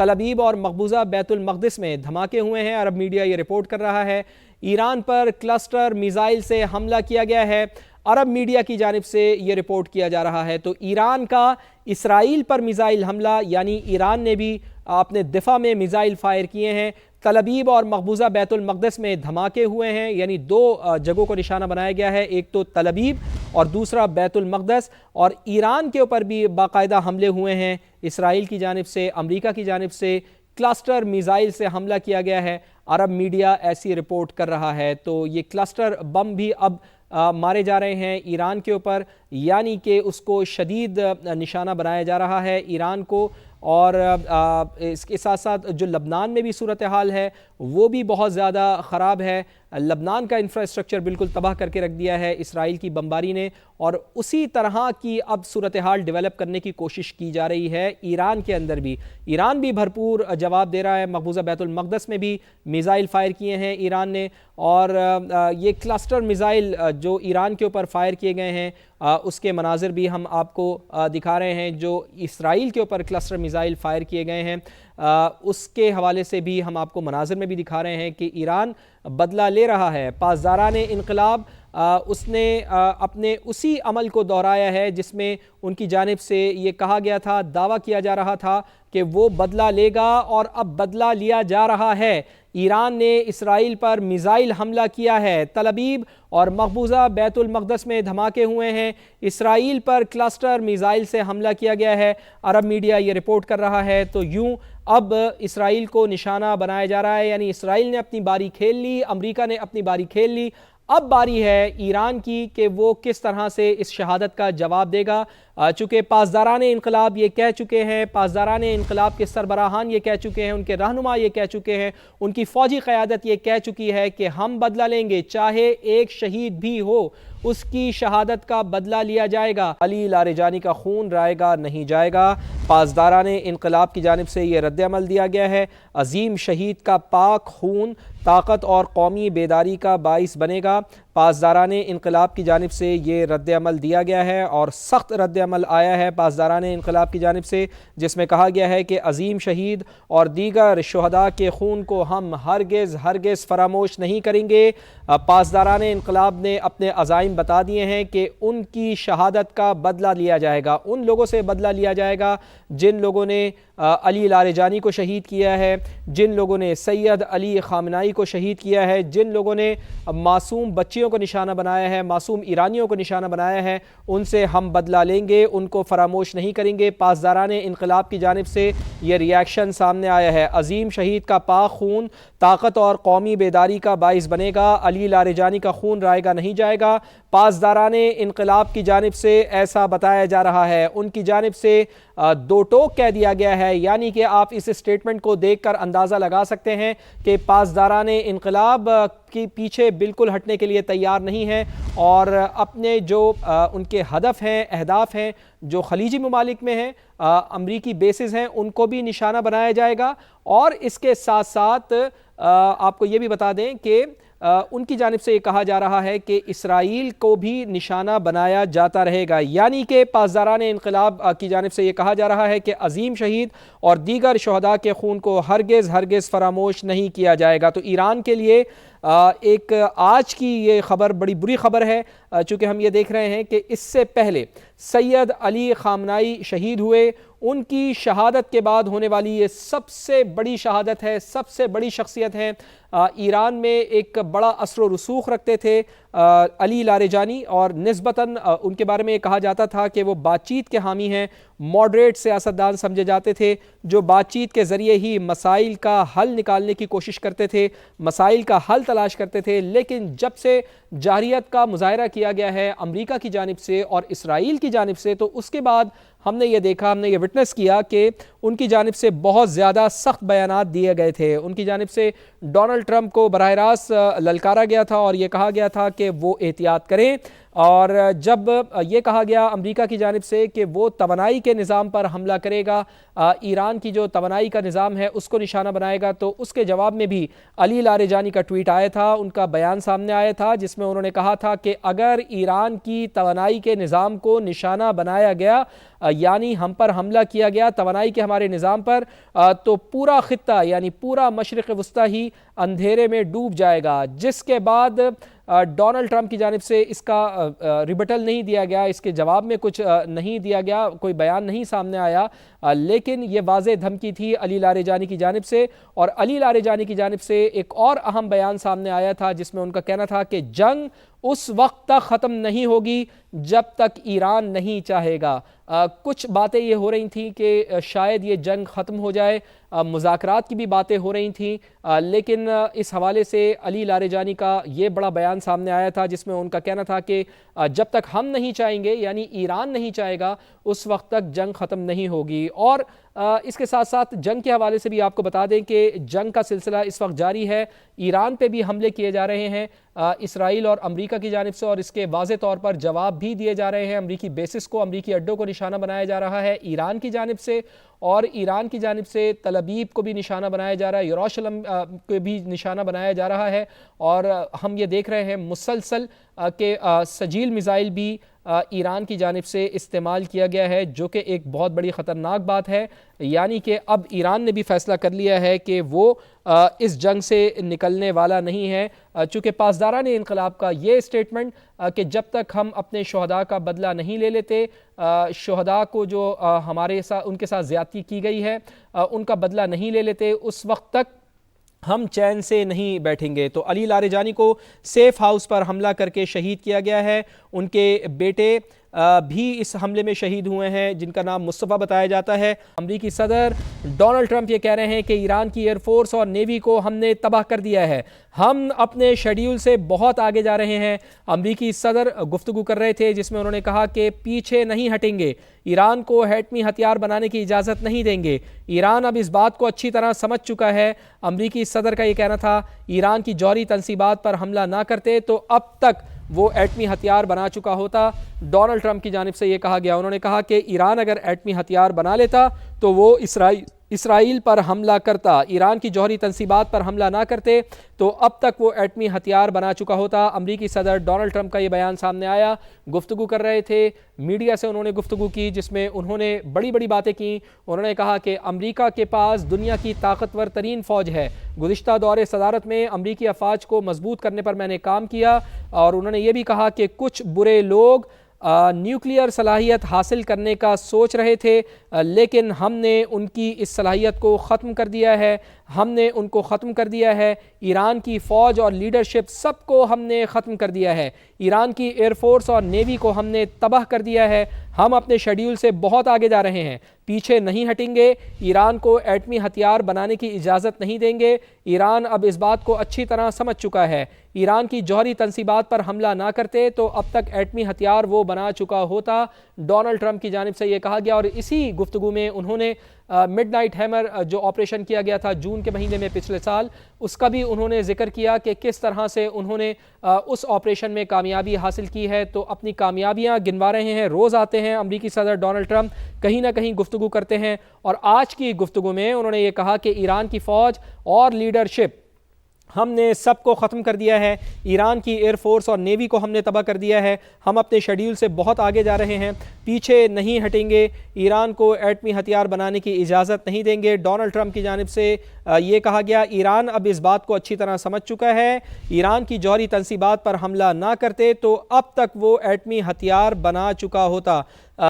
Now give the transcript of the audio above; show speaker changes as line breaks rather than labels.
تل ابیب اور مقبوضہ بیت المقدس میں دھماکے ہوئے ہیں۔ عرب میڈیا یہ رپورٹ کر رہا ہے ایران پر کلسٹر میزائل سے حملہ کیا گیا ہے۔ عرب میڈیا کی جانب سے یہ رپورٹ کیا جا رہا ہے تو ایران کا اسرائیل پر میزائل حملہ، یعنی ایران نے بھی اپنے دفاع میں میزائل فائر کیے ہیں۔ تل ابیب اور مقبوضہ بیت المقدس میں دھماکے ہوئے ہیں، یعنی دو جگہوں کو نشانہ بنایا گیا ہے، ایک تو تل ابیب اور دوسرا بیت المقدس، اور ایران کے اوپر بھی باقاعدہ حملے ہوئے ہیں۔ اسرائیل کی جانب سے، امریکہ کی جانب سے کلسٹر میزائل سے حملہ کیا گیا ہے۔ عرب میڈیا ایسی رپورٹ کر رہا ہے تو یہ کلسٹر بم بھی اب مارے جا رہے ہیں ایران کے اوپر، یعنی کہ اس کو شدید نشانہ بنایا جا رہا ہے ایران کو۔ اور اس کے ساتھ ساتھ جو لبنان میں بھی صورتحال ہے وہ بھی بہت زیادہ خراب ہے۔ لبنان کا انفراسٹرکچر بالکل تباہ کر کے رکھ دیا ہے اسرائیل کی بمباری نے، اور اسی طرح کی اب صورتحال ڈیولپ کرنے کی کوشش کی جا رہی ہے ایران کے اندر بھی۔ ایران بھی بھرپور جواب دے رہا ہے، مقبوضہ بیت المقدس میں بھی میزائل فائر کیے ہیں ایران نے، اور یہ کلسٹر میزائل جو ایران کے اوپر فائر کیے گئے ہیں اس کے مناظر بھی ہم آپ کو دکھا رہے ہیں۔ جو اسرائیل کے اوپر کلسٹر میزائل فائر کیے گئے ہیں اس کے حوالے سے بھی ہم آپ کو مناظر میں بھی دکھا رہے ہیں کہ ایران بدلہ لے رہا ہے۔ پاسداران انقلاب اس نے اپنے اسی عمل کو دہرایا ہے جس میں ان کی جانب سے یہ کہا گیا تھا، دعویٰ کیا جا رہا تھا کہ وہ بدلہ لے گا، اور اب بدلہ لیا جا رہا ہے۔ ایران نے اسرائیل پر میزائل حملہ کیا ہے، تل ابیب اور مقبوضہ بیت المقدس میں دھماکے ہوئے ہیں، اسرائیل پر کلسٹر میزائل سے حملہ کیا گیا ہے۔ عرب میڈیا یہ رپورٹ کر رہا ہے تو یوں اب اسرائیل کو نشانہ بنایا جا رہا ہے، یعنی اسرائیل نے اپنی باری کھیل لی، امریکہ نے اپنی باری کھیل لی، اب باری ہے ایران کی کہ وہ کس طرح سے اس شہادت کا جواب دے گا۔ چونکہ پاسداران انقلاب یہ کہہ چکے ہیں، پاسداران انقلاب کے سربراہان یہ کہہ چکے ہیں، ان کے رہنما یہ کہہ چکے ہیں، ان کی فوجی قیادت یہ کہہ چکی ہے کہ ہم بدلہ لیں گے، چاہے ایک شہید بھی ہو اس کی شہادت کا بدلہ لیا جائے گا۔ علی لاریجانی کا خون رائے گا نہیں جائے گا۔ پاسداران انقلاب کی جانب سے یہ رد عمل دیا گیا ہے، عظیم شہید کا پاک خون طاقت اور قومی بیداری کا باعث بنے گا۔ پاسداران انقلاب کی جانب سے یہ رد عمل دیا گیا ہے، اور سخت رد عمل آیا ہے پاسداران انقلاب کی جانب سے، جس میں کہا گیا ہے کہ عظیم شہید اور دیگر شہداء کے خون کو ہم ہرگز فراموش نہیں کریں گے۔ پاسداران انقلاب نے اپنے عزائم بتا دیے ہیں کہ ان کی شہادت کا بدلہ لیا جائے گا، ان لوگوں سے بدلہ لیا جائے گا جن لوگوں نے علی لاریجانی کو شہید کیا ہے، جن لوگوں نے سید علی خامنائی کو شہید کیا ہے، جن لوگوں نے معصوم بچیوں کو نشانہ بنایا ہے، معصوم ایرانیوں کو نشانہ بنایا ہے، ان سے ہم بدلہ لیں گے، ان کو فراموش نہیں کریں گے۔ پاسداران انقلاب کی جانب سے یہ ری ایکشن سامنے آیا ہے، عظیم شہید کا پاک خون طاقت اور قومی بیداری کا باعث بنے گا، علی لاریجانی کا خون رائے گا نہیں جائے گا۔ پاسداران انقلاب کی جانب سے ایسا بتایا جا رہا ہے، ان کی جانب سے دو ٹوک کہہ دیا گیا ہے، یعنی کہ آپ اس اسٹیٹمنٹ کو دیکھ کر اندازہ لگا سکتے ہیں کہ پاسداران انقلاب کے پیچھے بالکل ہٹنے کے لیے تیار نہیں ہیں، اور اپنے جو ان کے ہدف ہیں، اہداف ہیں، جو خلیجی ممالک میں ہیں، امریکی بیسز ہیں، ان کو بھی نشانہ بنایا جائے گا۔ اور اس کے ساتھ ساتھ آپ کو یہ بھی بتا دیں کہ ان کی جانب سے یہ کہا جا رہا ہے کہ اسرائیل کو بھی نشانہ بنایا جاتا رہے گا، یعنی کہ پاسداران انقلاب کی جانب سے یہ کہا جا رہا ہے کہ عظیم شہید اور دیگر شہداء کے خون کو ہرگز فراموش نہیں کیا جائے گا۔ تو ایران کے لیے ایک آج کی یہ خبر بڑی بری خبر ہے، چونکہ ہم یہ دیکھ رہے ہیں کہ اس سے پہلے سید علی خامنائی شہید ہوئے، ان کی شہادت کے بعد ہونے والی یہ سب سے بڑی شہادت ہے، سب سے بڑی شخصیت ہے۔ ایران میں ایک بڑا اثر و رسوخ رکھتے تھے علی لاریجانی، اور نسبتاً ان کے بارے میں یہ کہا جاتا تھا کہ وہ بات چیت کے حامی ہیں، ماڈریٹ سیاستدان سمجھے جاتے تھے، جو بات چیت کے ذریعے ہی مسائل کا حل نکالنے کی کوشش کرتے تھے، مسائل کا حل تلاش کرتے تھے۔ لیکن جب سے جارحیت کا مظاہرہ کیا گیا ہے امریکہ کی جانب سے اور اسرائیل کی جانب سے، تو اس کے بعد ہم نے یہ دیکھا، ہم نے یہ وٹنس کیا کہ ان کی جانب سے بہت زیادہ سخت بیانات دیے گئے تھے۔ ان کی جانب سے ڈونلڈ ٹرمپ کو براہ راست للکارا گیا تھا اور یہ کہا گیا تھا کہ وہ احتیاط کریں، اور جب یہ کہا گیا امریکہ کی جانب سے کہ وہ توانائی کے نظام پر حملہ کرے گا، ایران کی جو توانائی کا نظام ہے اس کو نشانہ بنائے گا، تو اس کے جواب میں بھی علی لاریجانی کا ٹویٹ آیا تھا، ان کا بیان سامنے آیا تھا جس میں انہوں نے کہا تھا کہ اگر ایران کی توانائی کے نظام کو نشانہ بنایا گیا، یعنی ہم پر حملہ کیا گیا توانائی کے ہمارے نظام پر، تو پورا خطہ یعنی پورا مشرق وسطی ہی اندھیرے میں ڈوب جائے گا۔ جس کے بعد ڈونلڈ ٹرمپ کی جانب سے اس کا ریبٹل نہیں دیا گیا، اس کے جواب میں کچھ نہیں دیا گیا، کوئی بیان نہیں سامنے آیا، لیکن یہ واضح دھمکی تھی علی لاریجانی کی جانب سے۔ اور علی لاریجانی کی جانب سے ایک اور اہم بیان سامنے آیا تھا جس میں ان کا کہنا تھا کہ جنگ اس وقت تک ختم نہیں ہوگی جب تک ایران نہیں چاہے گا۔ کچھ باتیں یہ ہو رہی تھیں کہ شاید یہ جنگ ختم ہو جائے، مذاکرات کی بھی باتیں ہو رہی تھیں، لیکن اس حوالے سے علی لاریجانی کا یہ بڑا بیان سامنے آیا تھا جس میں ان کا کہنا تھا کہ جب تک ہم نہیں چاہیں گے، یعنی ایران نہیں چاہے گا، اس وقت تک جنگ ختم نہیں ہوگی۔ اور اس کے ساتھ ساتھ جنگ کے حوالے سے بھی آپ کو بتا دیں کہ جنگ کا سلسلہ اس وقت جاری ہے، ایران پہ بھی حملے کیے جا رہے ہیں اسرائیل اور امریکہ کی جانب سے، اور اس کے واضح طور پر جواب بھی دیے جا رہے ہیں، امریکی بیسس کو، امریکی اڈوں کو نشانہ بنایا جا رہا ہے ایران کی جانب سے، اور ایران کی جانب سے تل ابیب کو بھی نشانہ بنایا جا رہا ہے، یروشلم کو بھی نشانہ بنایا جا رہا ہے، اور ہم یہ دیکھ رہے ہیں مسلسل کہ سجیل میزائل بھی ایران کی جانب سے استعمال کیا گیا ہے، جو کہ ایک بہت بڑی خطرناک بات ہے۔ یعنی کہ اب ایران نے بھی فیصلہ کر لیا ہے کہ وہ اس جنگ سے نکلنے والا نہیں ہے، چونکہ پاسداران انقلاب کا یہ اسٹیٹمنٹ کہ جب تک ہم اپنے شہداء کا بدلہ نہیں لے لیتے، شہداء کو جو ہمارے ساتھ ان کے ساتھ زیادتی کی گئی ہے ان کا بدلہ نہیں لے لیتے، اس وقت تک ہم چین سے نہیں بیٹھیں گے۔ تو علی لاریجانی کو سیف ہاؤس پر حملہ کر کے شہید کیا گیا ہے، ان کے بیٹے بھی اس حملے میں شہید ہوئے ہیں جن کا نام مصطفیٰ بتایا جاتا ہے۔ امریکی صدر ڈونلڈ ٹرمپ یہ کہہ رہے ہیں کہ ایران کی ایئر فورس اور نیوی کو ہم نے تباہ کر دیا ہے، ہم اپنے شیڈیول سے بہت آگے جا رہے ہیں۔ امریکی صدر گفتگو کر رہے تھے جس میں انہوں نے کہا کہ پیچھے نہیں ہٹیں گے، ایران کو ایٹمی ہتھیار بنانے کی اجازت نہیں دیں گے، ایران اب اس بات کو اچھی طرح سمجھ چکا ہے۔ امریکی صدر کا یہ کہنا تھا ایران کی جوہری تنصیبات پر حملہ نہ کرتے تو اب تک وہ ایٹمی ہتھیار بنا چکا ہوتا۔ ڈونلڈ ٹرمپ کی جانب سے یہ کہا گیا، انہوں نے کہا کہ ایران اگر ایٹمی ہتھیار بنا لیتا تو وہ اسرائیل پر حملہ کرتا، ایران کی جوہری تنصیبات پر حملہ نہ کرتے تو اب تک وہ ایٹمی ہتھیار بنا چکا ہوتا۔ امریکی صدر ڈونلڈ ٹرمپ کا یہ بیان سامنے آیا، گفتگو کر رہے تھے، میڈیا سے انہوں نے گفتگو کی جس میں انہوں نے بڑی بڑی باتیں کی۔ انہوں نے کہا کہ امریکہ کے پاس دنیا کی طاقتور ترین فوج ہے، گزشتہ دور صدارت میں امریکی افواج کو مضبوط کرنے پر میں نے کام کیا، اور انہوں نے یہ بھی کہا کہ کچھ برے لوگ نیوکلیئر صلاحیت حاصل کرنے کا سوچ رہے تھے، لیکن ہم نے ان کی اس صلاحیت کو ختم کر دیا ہے، ہم نے ان کو ختم کر دیا ہے، ایران کی فوج اور لیڈرشپ سب کو ہم نے ختم کر دیا ہے، ایران کی ایئر فورس اور نیوی کو ہم نے تباہ کر دیا ہے، ہم اپنے شیڈیول سے بہت آگے جا رہے ہیں، پیچھے نہیں ہٹیں گے، ایران کو ایٹمی ہتھیار بنانے کی اجازت نہیں دیں گے، ایران اب اس بات کو اچھی طرح سمجھ چکا ہے، ایران کی جوہری تنصیبات پر حملہ نہ کرتے تو اب تک ایٹمی ہتھیار وہ بنا چکا ہوتا۔ ڈونلڈ ٹرمپ کی جانب سے یہ کہا گیا، اور اسی گفتگو میں انہوں نے مڈ نائٹ ہیمر جو آپریشن کیا گیا تھا جون کے مہینے میں پچھلے سال، اس کا بھی انہوں نے ذکر کیا کہ کس طرح سے انہوں نے اس آپریشن میں کامیابی حاصل کی ہے، تو اپنی کامیابیاں گنوا رہے ہیں۔ روز آتے ہیں امریکی صدر ڈونلڈ ٹرمپ، کہیں نہ کہیں گفتگو کرتے ہیں، اور آج کی گفتگو میں انہوں نے یہ کہا کہ ایران کی فوج اور لیڈرشپ ہم نے سب کو ختم کر دیا ہے، ایران کی ایئر فورس اور نیوی کو ہم نے تباہ کر دیا ہے، ہم اپنے شیڈیول سے بہت آگے جا رہے ہیں، پیچھے نہیں ہٹیں گے، ایران کو ایٹمی ہتھیار بنانے کی اجازت نہیں دیں گے۔ ڈونلڈ ٹرمپ کی جانب سے یہ کہا گیا ایران اب اس بات کو اچھی طرح سمجھ چکا ہے، ایران کی جوہری تنصیبات پر حملہ نہ کرتے تو اب تک وہ ایٹمی ہتھیار بنا چکا ہوتا۔